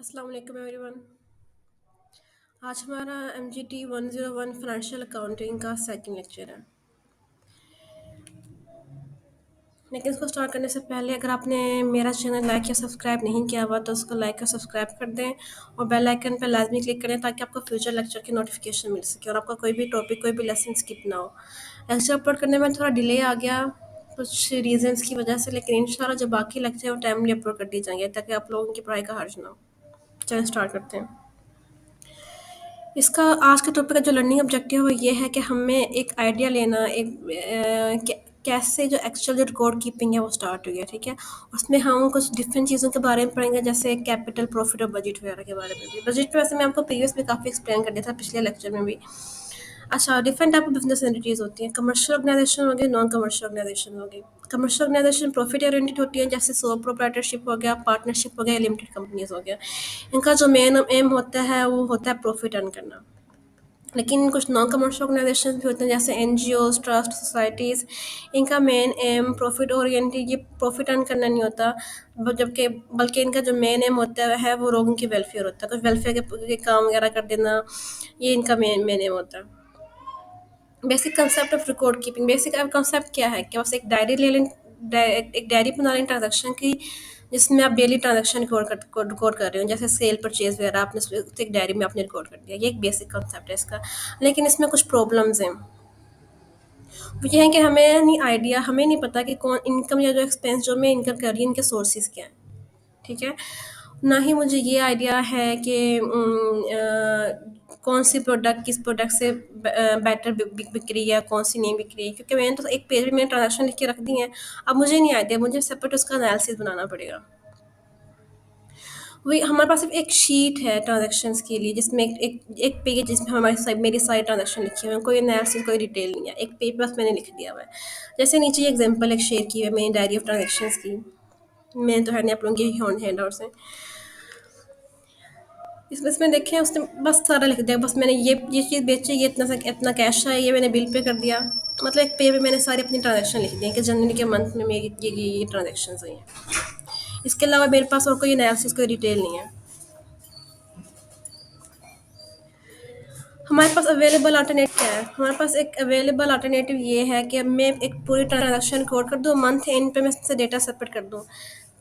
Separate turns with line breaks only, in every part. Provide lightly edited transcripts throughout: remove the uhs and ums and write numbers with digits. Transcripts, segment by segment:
अस्सलाम वालेकुम एवरीवन। आज हमारा MGT 101 फाइनेंशियल अकाउंटिंग का सेकंड लेक्चर है। लेकिन इसको स्टार्ट करने से पहले अगर आपने मेरा चैनल लाइक या सब्सक्राइब नहीं किया हुआ तो उसको लाइक या सब्सक्राइब कर दें और बेल आइकन पर लाजमी क्लिक करें ताकि आपको फ्यूचर लेक्चर की नोटिफिकेशन मिल सके और आपका कोई भी टॉपिक कोई भी लेसन स्किप ना हो। लेक्चर अपलोड करने में थोड़ा डिले आ गया कुछ रीजंस की वजह से, लेकिन इंशाल्लाह जो बाकी लेक्चर है वो टाइमली अपलोड कर दिए जाएंगे ताकि आप लोगों की पढ़ाई का हर्ज ना हो। चलिए स्टार्ट करते हैं। इसका आज के टॉपिक का जो लर्निंग ऑब्जेक्टिव है वो ये है कि हमें एक आइडिया लेना कैसे जो एक्चुअल जो रिकॉर्ड कीपिंग है वो स्टार्ट हुई है, ठीक है। उसमें हम कुछ डिफरेंट चीज़ों के बारे में पढ़ेंगे जैसे कैपिटल प्रॉफिट और बजट वगैरह के बारे में भी। बजट पे वैसे मैं आपको प्रीवियस में काफ़ी एक्सप्लेन कर दिया था पिछले लेक्चर में भी। अच्छा, different type of business entities होती हैं। कमर्शियल ऑर्गेनाइजेशन हो गई, नॉन कमर्शियल ऑर्गेनाइजेशन हो गई। कमर्शियल ऑर्गेनाइजेशन प्रॉफिट ओरिएंटेड होती है जैसे सोल प्रोप्राइटरशिप हो गया, पार्टनरशिप हो गया, लिमिटेड कंपनीज हो गया। इनका जो मेन एम होता है वो होता है प्रॉफिट अर्न करना। लेकिन कुछ नॉन कमर्शियल ऑर्गेनाइजेशन भी होते हैं जैसे एनजीओज, ट्रस्ट, सोसाइटीज़। इनका मेन एम प्रॉफिट ओरिएंटेड ये प्रॉफिट अर्न करना नहीं होता, जबकि बल्कि इनका जो मेन एम होता है वो लोगों की वेलफेयर होता है, कुछ वेलफेयर के काम वगैरह कर देना। ये इनका मेन एम होता है। Basic concept of record keeping. Basic concept क्या है कि बस एक डायरी ले लें, एक डायरी बना लें ट्रांजेक्शन की जिसमें आप डेली ट्रांजेक्शन रिकॉर्ड कर रहे हो जैसे सेल परचेज वगैरह आपने एक डायरी में आपने रिकॉर्ड कर दिया। ये एक बेसिक कंसेप्ट है इसका। लेकिन इसमें कुछ प्रॉब्लम्स हैं। वो ये है कि हमें नहीं पता कि कौन इनकम या जो एक्सपेंस जो मैं इनकम कर रही हूँ इनके सोर्सेज क्या हैं, ठीक है। ना ही मुझे ये आइडिया है कि कौन सी प्रोडक्ट किस प्रोडक्ट से बेटर बिक रही है, कौन सी नहीं बिक रही है, क्योंकि मैंने तो एक पेज में मैंने ट्रांजेक्शन लिख के रख दी हैं। अब मुझे नहीं आइडिया, मुझे सेपरेट उसका एनालिसिस बनाना पड़ेगा। वही हमारे पास सिर्फ एक शीट है ट्रांजेक्शन्स के लिए जिसमें एक पेज जिसमें मेरी सारी ट्रांजेक्शन लिखी हुई है, कोई एनालिसिस कोई डिटेल नहीं है, एक पेज बस मैंने लिख दिया हुआ है। जैसे नीचे एग्जांपल एक शेयर की है मेरी डायरी ऑफ ट्रांजेक्शन्स की। मैंने तो है नहीं, आप लोगों की हैंड आउट से इसमें देखें उसने बस सारा लिख दिया, बस मैंने ये चीज़ बेची, ये इतना कैश है, ये मैंने बिल पे कर दिया। मतलब एक पे में मैंने सारी अपनी ट्रांजेक्शन लिख दी कि जनवरी के मंथ में मेरी ये ट्रांजेक्शन हुई हैं। इसके अलावा मेरे पास और कोई एनालिसिस कोई डिटेल नहीं है। हमारे पास अवेलेबल अल्टरनेट क्या है? हमारे पास एक अवेलेबल अल्टरनेटिव ये है कि मैं एक पूरी ट्रांजेक्शन रिकॉर्ड कर दूँ, मंथ एंड पे मैं इससे डेटा सेपरेट कर दूँ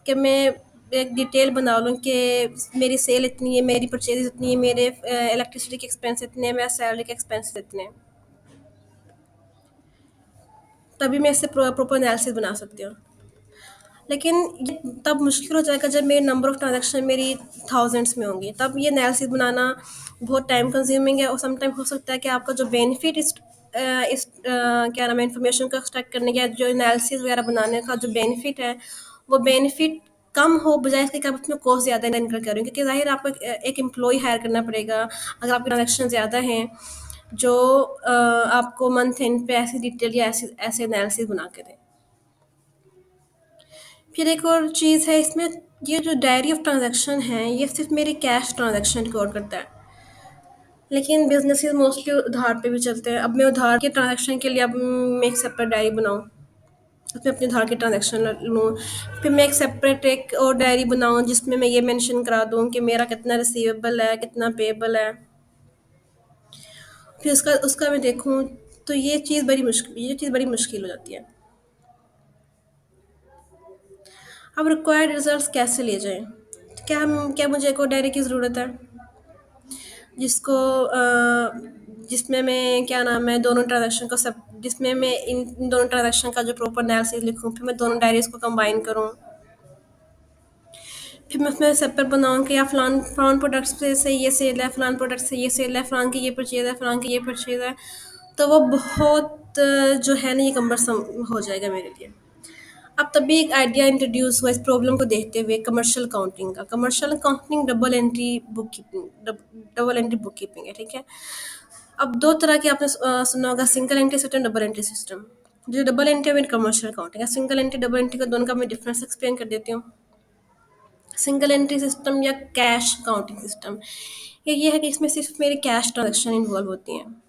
कि मैं एक डिटेल बना लूँ कि मेरी सेल इतनी है, मेरी परचेज इतनी है, मेरे इलेक्ट्रिसिटी के एक्सपेंस इतने हैं, मेरा सैलरी के एक्सपेंस इतने हैं। तभी मैं इससे प्रॉपर एनालिसिस बना सकती हूँ। लेकिन ये तब मुश्किल हो जाएगा जब मेरे नंबर ऑफ़ ट्रांज़ैक्शन मेरी थाउज़ेंड्स में होंगी, तब ये एनालिसिस बनाना बहुत टाइम कंज्यूमिंग है और सम टाइम हो सकता है कि आपका जो बेनिफिट क्या नाम है इन्फॉर्मेशन को एक्सट्रैक्ट करने का जो एनालिसिस वगैरह बनाने का जो बेनिफिट है, वो बेनिफिट कम हो बजाय इसके कि आप उसमें कॉस्ट ज़्यादा इनकर करें, क्योंकि ज़ाहिर है आपको एक एम्प्लॉई हायर करना पड़ेगा अगर आपके ट्रांज़ैक्शन ज़्यादा हैं, जो आपको मंथ एंड पे ऐसी डिटेल या ऐसे एनालिसिस बना के दें। फिर एक और चीज़ है इसमें, ये जो डायरी ऑफ ट्रांजैक्शन है ये सिर्फ मेरी कैश ट्रांजैक्शन रिकॉर्ड करता है, लेकिन बिजनेसेस मोस्टली उधार पे भी चलते हैं। अब मैं उधार के ट्रांजैक्शन के लिए अब मैं एक सेपरेट डायरी बनाऊँ, उसमें अपने उधार के ट्रांजैक्शन लूँ, फिर मैं एक सेपरेट एक और डायरी बनाऊँ जिसमें मैं ये मेंशन करा दूँ कि मेरा कितना रिसीवेबल है, कितना पेबल है, फिर उसका उसका मैं देखूँ। तो ये चीज़ बड़ी मुश्किल हो जाती है। अब रिक्वायर्ड रिजल्ट्स कैसे लिए जाएँ? क्या मुझे एक और डायरी की ज़रूरत है जिसको जिसमें मैं क्या नाम है दोनों ट्रांजैक्शन को सब जिसमें मैं इन दोनों ट्रांजैक्शन का जो प्रॉपर एनालिसिस लिखूँ, फिर मैं दोनों डायरीज को कंबाइन करूँ, फिर मैं उसमें सेपरेट बनाऊँ कि या फलान प्रोडक्ट्स से ये सेल है, फलान प्रोडक्ट से ये सेल है, फलान की ये परचेज है, फलान की ये परचेज है। तो वो बहुत जो है ना ये कम्बरसम हो जाएगा मेरे लिए। अब तभी एक आइडिया इंट्रोड्यूस हुआ इस प्रॉब्लम को देखते हुए कमर्शियल अकाउंटिंग का। Commercial accounting double entry book keeping है, ठीक है। अब दो तरह की आपने सुना होगा, single entry system, double entry system. जो डबल एंट्री में कमर्शियल अकाउंटिंग है, सिंगल एंट्री डबल एंट्री का दोनों का मैं डिफरेंस एक्सप्लेन कर देती हूँ। सिंगल एंट्री सिस्टम या कैश अकाउंटिंग सिस्टम ये है कि इसमें सिर्फ मेरी कैश ट्रांजेक्शन इन्वॉल्व होती हैं।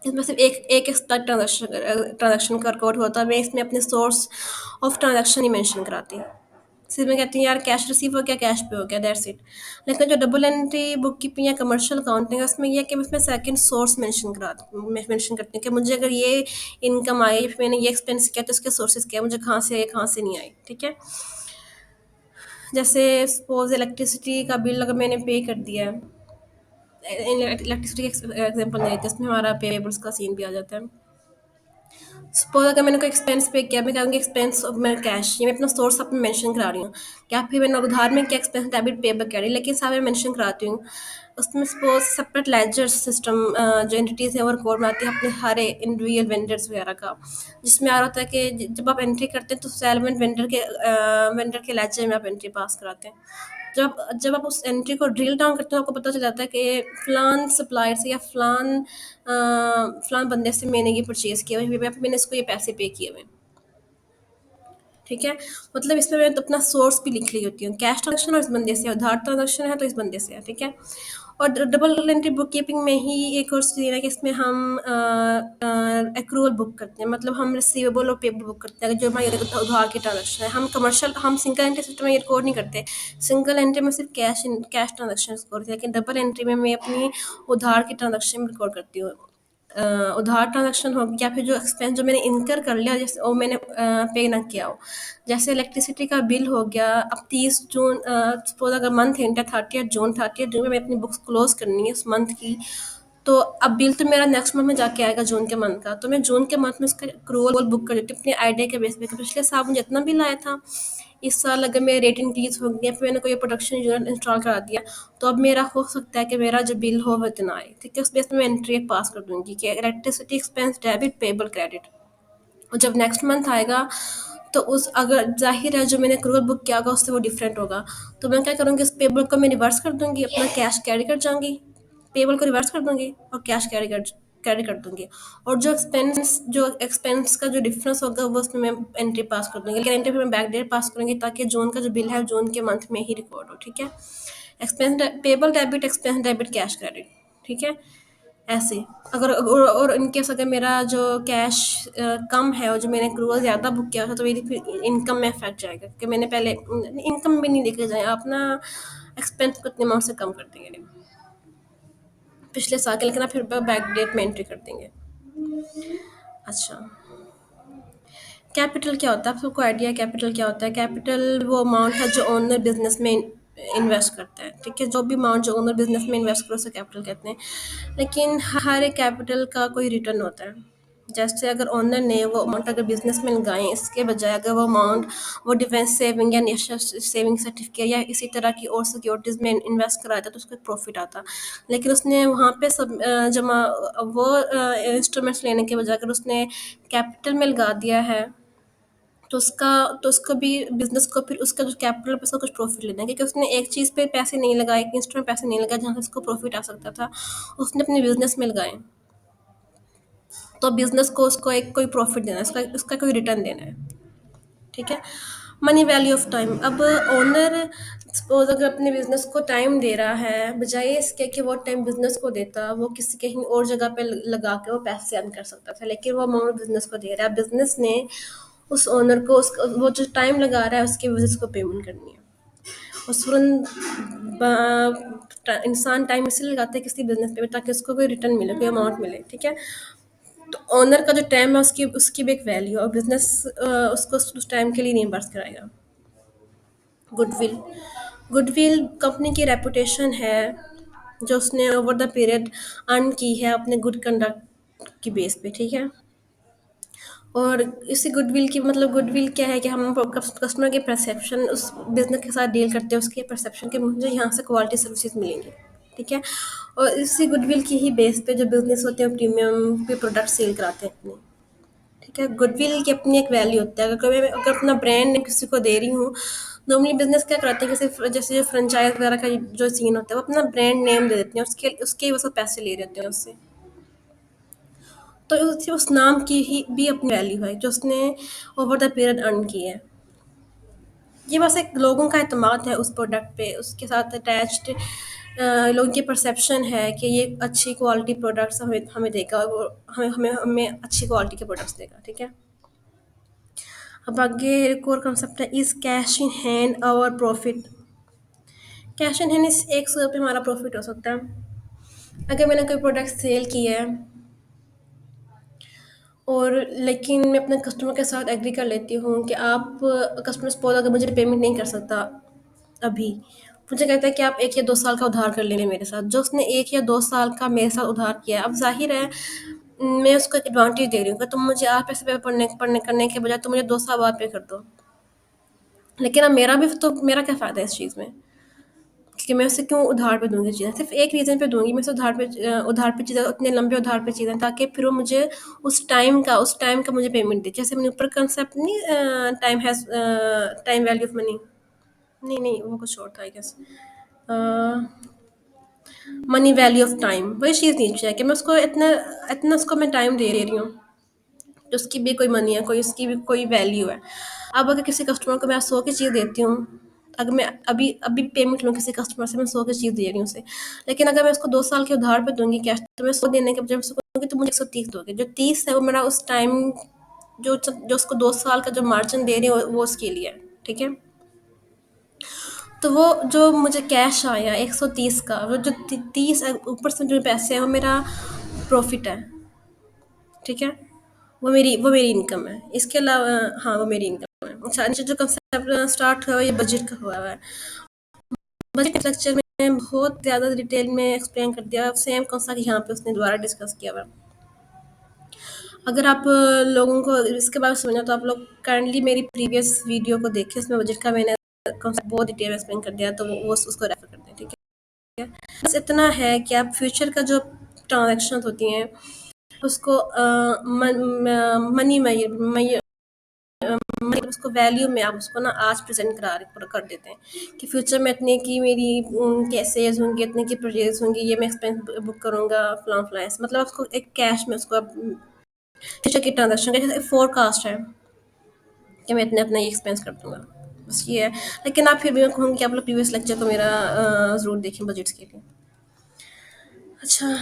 इसमें सिर्फ एक ट्रांजेक्शन का रिकॉर्ड होता है। मैं इसमें अपने source of transaction he mention कराती हूँ। सिर्फ मैं कहती हूँ यार कैश रिसीव हो गया, कैश पे हो गया, दैट्स इट। लेकिन जो डबल एंट्री बुक कीपिंग या कमर्शियल अकाउंटिंग है उसमें ये है कि मैं उसमें सेकंड सोर्स मेंशन करती हूँ कि मुझे अगर ये इनकम आई या फिर मैंने ये एक्सपेंस किया तो इसके सोर्सेज क्या है, मुझे कहाँ से नहीं आई, ठीक है। जैसे सपोज इलेक्ट्रिसिटी का बिल अगर मैंने पे कर दिया है, इलेक्ट्रिसिटी एग्जाम्पल ले लेते हैं, इसमें हमारा पेबल्स का सीन भी आ जाता है। सपोज अगर मैंने कोई एक्सपेंस पे किया, मैं कहूँगी एक्सपेंस ऑफ मेरा कैश, ये मैं अपना सोर्स अपना मेंशन करा रही हूँ, या फिर मैंने उधार में क्या एक्सपेंस डेबिट पेबल कह रही, लेकिन साथ में मेंशन कराती हूँ। उसमें सपोज सेपरेट लेजर सिस्टम जो एंटिटीज है वो रिकॉर्ड बनाती है अपने हरे इंडिविजुअल वेंडर्स वगैरह का, जिसमें आ रहा होता है कि जब आप एंट्री करते हैं तो सेलमेंट वेंडर के लेजर में आप एंट्री पास कराते हैं। जब आप उस एंट्री को ड्रिल डाउन करते हो आपको पता चल जाता है कि फ़लान सप्लायर से या फ़लान बंदे से मैंने ये परचेज़ किया हुआ है, मैंने इसको ये पैसे पे किए हुए हैं, ठीक है। मतलब इसमें मैं तो अपना सोर्स भी लिख रही होती हूँ, कैश ट्रांजेक्शन और इस बंदे से, उधार ट्रांजेक्शन है तो इस बंदे से है, ठीक है। और डबल एंट्री बुक कीपिंग में ही एक और चीज़ है कि इसमें हम एक्रूअल बुक करते हैं, मतलब हम रिसीवेबल और पेबल बुक करते हैं जो हमारी उधार की ट्रांजेक्शन है। हम सिंगल एंट्री सिस्टम में ये रिकॉर्ड नहीं करते, सिंगल एंट्री में सिर्फ कैश ट्रांजेक्शन रिकॉर्ड करते हैं, लेकिन डबल एंट्री में मैं अपनी उधार की ट्रांजेक्शन रिकॉर्ड करती हूँ। उधार ट्रांजेक्शन हो या फिर जो एक्सपेंस जो मैंने इनकर कर लिया जैसे वो मैंने पे ना किया हो, जैसे इलेक्ट्रिसिटी का बिल हो गया। अब 30 जून सपोज अगर मंथ एंड है 30 जून में मैं अपनी बुक्स क्लोज करनी है उस मंथ की, तो अब बिल तो मेरा नेक्स्ट मंथ में जाके आएगा जून के मंथ का, तो मैं जून के मंथ में उसका क्रूअल बुक कर देती हूँ अपने आइडिया के बेस पे कि पिछले साल मुझे जितना बिल आया था, इस साल अगर मेरे रेट इंक्रीज हो गया फिर मैंने कोई प्रोडक्शन यूनिट इंस्टॉल करा दिया, तो अब मेरा हो सकता है कि मेरा जो बिल हो वो इतना आए, ठीक है। उस बेस पे मैं एंट्री एक पास कर दूंगी कि electricity expense debit payable credit. और जब नेक्स्ट मंथ आएगा तो उस अगर जाहिर है जो मैंने क्रूअल बुक किया होगा उससे वो डिफरेंट होगा, तो मैं क्या करूँगी उस पेबल को मैं रिवर्स कर दूंगी, अपना कैश कैरी कर जाऊंगी, पेबल को रिवर्स कर दूंगी और कैश कैरी कर दूंगी। और जो एक्सपेंस का जो डिफरेंस होगा वो उसमें मैं एंट्री पास कर दूंगी, लेकिन एंट्री में बैक डेट पास करूंगी ताकि जून का जो बिल है जून के मंथ में ही रिकॉर्ड हो, ठीक है। Expense payable debit, expense debit, cash credit, ठीक है। ऐसे अगर और इनकेस अगर मेरा जो कैश कम है और जो मैंने एक्रूअल ज़्यादा बुक किया था तो मेरी फिर इनकम में इफेक्ट जाएगा कि मैंने पहले इनकम भी नहीं लेके जाए, अपना एक्सपेंस को इतने अमाउंट से कम कर देंगे पिछले साल के, लेकिन आप फिर बैक डेट में एंट्री कर देंगे। अच्छा, कैपिटल क्या होता है? आप सबको आइडिया है कैपिटल क्या होता है? कैपिटल वो अमाउंट है जो ओनर बिजनेस में इन्वेस्ट करता है, ठीक है। जो भी अमाउंट जो ओनर बिजनेस में इन्वेस्ट करो उसे कैपिटल कहते हैं, लेकिन हर एक कैपिटल का कोई रिटर्न होता है। जैसे अगर ओनर ने वो अमाउंट अगर बिजनेस में लगाएं, इसके बजाय अगर वो अमाउंट वो डिफेंस सेविंग या नेशनल सेविंग सर्टिफिकेट या इसी तरह की और सिक्योरिटीज़ में इन्वेस्ट कराता तो उसको प्रॉफिट आता। लेकिन उसने वहाँ पे सब जमा वो इंस्ट्रूमेंट्स लेने के बजाय अगर उसने कैपिटल में लगा दिया है तो उसका भी बिज़नेस को फिर उसका जो कैपिटल पे उसको कुछ प्रॉफ़िट लेना है, क्योंकि उसने एक चीज़ पे पैसे नहीं लगाए, एक इंस्ट्रूमेंट पैसे नहीं लगाए जहाँ से उसको प्रॉफ़िट आ सकता था, उसने अपने बिज़नेस में लगाए। तो बिज़नेस को उसको एक कोई प्रॉफ़िट देना है, उसका उसका कोई रिटर्न देना है, ठीक है। मनी वैल्यू ऑफ टाइम, अब ओनर सपोज अगर अपने बिजनेस को टाइम दे रहा है, बजाय इसके कि वो टाइम बिजनेस को देता वो किसी कहीं और जगह पे लगा के वो पैसे अर्न कर सकता था, लेकिन वो अमाउंट बिजनेस को दे रहा है, बिजनेस ने उस ओनर को वो जो टाइम लगा रहा है उसके बिजनेस को पेमेंट करनी है। और इंसान टाइम इसलिए लगाता है किसी बिजनेस पे ताकि उसको कोई रिटर्न मिले, कोई अमाउंट मिले, ठीक है। तो ओनर का जो टाइम है उसकी उसकी भी एक वैल्यू, और बिजनेस उसको उस टाइम के लिए रिइंबर्स कराएगा। गुडविल, गुडविल कंपनी की रेपुटेशन है जो उसने ओवर द पीरियड अर्न की है अपने गुड कंडक्ट की बेस पे, ठीक है। और इसी गुडविल की मतलब गुडविल क्या है कि हम कस्टमर की परसेप्शन उस बिजनेस के साथ डील करते हैं, उसके परसेप्शन के मुझे यहाँ से क्वालिटी सर्विसेज मिलेंगी, ठीक है। और इसी गुडविल की ही बेस पे जो बिजनेस होते हैं प्रीमियम पे प्रोडक्ट सेल कराते हैं अपने, ठीक है। गुडविल की अपनी एक वैल्यू होता है, अगर मैं अगर अपना ब्रांड नेम किसी को दे रही हूँ, नॉर्मली बिजनेस क्या कराते हैं जैसे जैसे जो फ्रेंचाइज वगैरह का जो सीन होता है वो अपना ब्रांड नेम दे देते हैं, उसके उसके वो सब पैसे ले रहे होते हैं उससे। तो उस नाम की ही भी अपनी वैल्यू है जो उसने ओवर द पीरियड अर्न की है। ये बस एक लोगों का एतमाद है उस प्रोडक्ट पे, उसके साथ अटैच्ड लोगों की परसेप्शन है कि ये अच्छी क्वालिटी प्रोडक्ट्स हमें हमें देगा और वो हमें हमें हमें अच्छी क्वालिटी के प्रोडक्ट्स देगा, ठीक है। अब आगे एक और कंसेप्ट है, इज कैश इन हैंड और प्रॉफिट। कैश इन हैंड इस एक सूरत पे हमारा प्रॉफिट हो सकता है। अगर मैंने कोई प्रोडक्ट सेल किया है और लेकिन मैं अपने कस्टमर के साथ एग्री कर लेती हूँ कि आप, कस्टमर सपोज अगर मुझे पेमेंट नहीं कर सकता अभी, मुझे कहता है कि आप 1 या 2 साल का उधार कर लेंगे मेरे साथ। जो उसने 1 या 2 साल का मेरे साथ उधार किया है, अब जाहिर है मैं उसको एक एडवांटेज दे रही हूँ कि तुम मुझे आज पैसे पे पढ़ने पढ़ने करने के बजाय तुम मुझे 2 साल बाद पे कर दो। लेकिन अब मेरा भी तो, मेरा क्या फ़ायदा है इस चीज़ में, कि मैं उसे क्यों उधार पे दूँगी चीज़ें? सिर्फ़ एक रीज़न पे दूँगी मैं उसे उधार पे चीज़ें, उतने लंबे उधार पे चीज़ें, ताकि फिर वो मुझे उस टाइम का मुझे पेमेंट दे। जैसे मैंने ऊपर कंसेप्ट नहीं, टाइम वैल्यू ऑफ मनी, नहीं, नहीं, वो कुछ और था I guess. Money value of time, वही चीज़ नीचे है कि मैं उसको इतना इतना उसको मैं टाइम दे रही हूँ, तो उसकी भी कोई मनी है, कोई उसकी भी कोई वैल्यू है। अब अगर किसी कस्टमर को मैं 100 की चीज़ देती हूँ, अगर मैं अभी अभी पेमेंट लूँ किसी कस्टमर से, मैं 100 की चीज़ दे रही हूँ उसे। लेकिन अगर मैं उसको 2 साल के उधार पे दूँगी कैश, तो मैं 100 देने के बजाय उसको दूँगी तो मुझे 130 दोगे। जो 30 है वो मेरा उस टाइम, जो उसको 2 साल का जो मार्जिन दे रही हूँ वो उसके लिए है, ठीक है? तो वो जो मुझे कैश आया 130 का, वो जो 30 ऊपर से जो पैसे हैं वो मेरा प्रॉफिट है, ठीक है? वो मेरी इनकम है। इसके अलावा, हाँ, वो मेरी इनकम है। अच्छा, नीचे जो कंसेप्ट स्टार्ट हुआ है ये बजट का हुआ है। बजट स्ट्रक्चर में बहुत ज़्यादा डिटेल में एक्सप्लेन कर दिया, सेम कौन सा कि यहाँ पे उसने दोबारा डिस्कस किया हुआ है। अगर आप लोगों को इसके बारे में समझना, तो आप लोग काइंडली मेरी प्रीवियस वीडियो को देखें, उसमें बजट का मैंने कॉन्सेप्ट बहुत डिटेल में एक्सप्लेन कर दिया, तो वो उसको रेफर करते हैं, ठीक है? बस इतना है कि आप फ्यूचर का जो ट्रांजेक्शन होती हैं उसको मनी मतलब उसको वैल्यू में आप उसको ना आज प्रेजेंट कर देते हैं कि फ्यूचर में इतने की मेरी सेल्स होंगी, इतने की परचेज होंगी, ये मैं एक्सपेंस बुक करूँगा फलां फलां ऐसे, मतलब उसको एक कैश में उसको आप फ्यूचर की ट्रांजेक्शन का जैसे फोरकास्ट है कि मैं इतने अपना ये एक्सपेंस कर दूंगा, बस ये है। लेकिन आप फिर भी मैं कहूँगी कि आप लोग प्रीवियस लेक्चर को मेरा ज़रूर देखें बजट्स के लिए। अच्छा,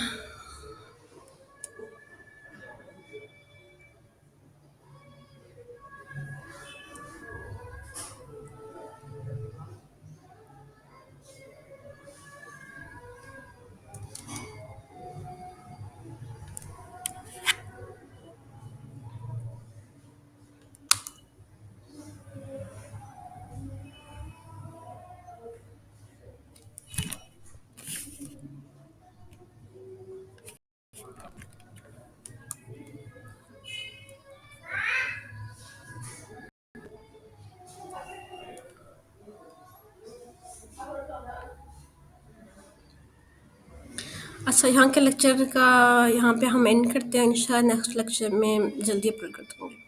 अच्छा, यहाँ के लेक्चर का यहाँ पे हम एंड करते हैं। इंशाल्लाह नेक्स्ट लेक्चर में जल्दी अपलोड कर दूँगी।